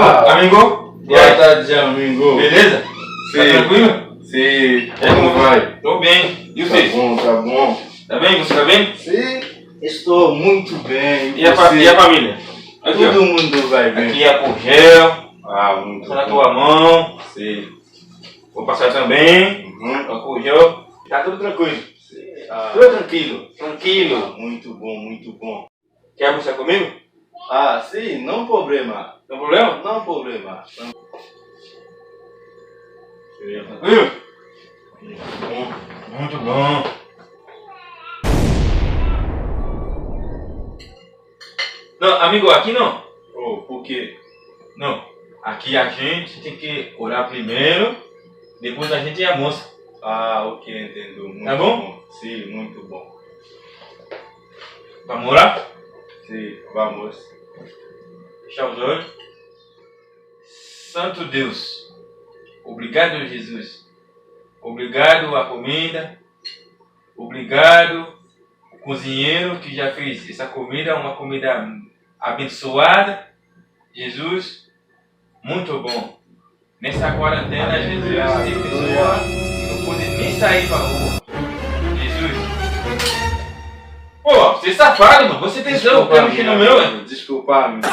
Amigo? Boa tarde, amigo. Beleza? Sim. Tá tranquilo? Sim. Como vai? Tô bem. E Tá você? bom, tá bom. Tá bem? Você tá bem? Sim, estou muito bem. E a família? Aqui, Todo ó. mundo vai bem. Aqui é álcool gel. Muito Tá na bom. tua mão. Sim. Vou passar também. Uhum. Álcool gel. Tá tudo tranquilo. Sim. Tudo tranquilo. Tranquilo. Muito bom, muito bom. Quer almoçar comigo? Sim, não problema. Tem problema? Não problema. Tranquilo? Muito bom. Muito bom. Não, amigo, aqui não. Oh, por quê? Não. Aqui a gente tem que orar primeiro, depois a gente almoça. Ok, entendo. Muito Tá bom? Sim, muito bom. Vamos orar? Sim, vamos. Fechar os olhos. Santo Deus, obrigado, Jesus. Obrigado a comida. Obrigado o cozinheiro que já fez essa comida, uma comida abençoada. Jesus, muito bom. Nessa quarentena, Jesus, tem pessoas que não podem nem sair pra rua. Jesus. Pô, você é safado, mano. Você tem que mexer no meu, velho. Desculpa, amigo.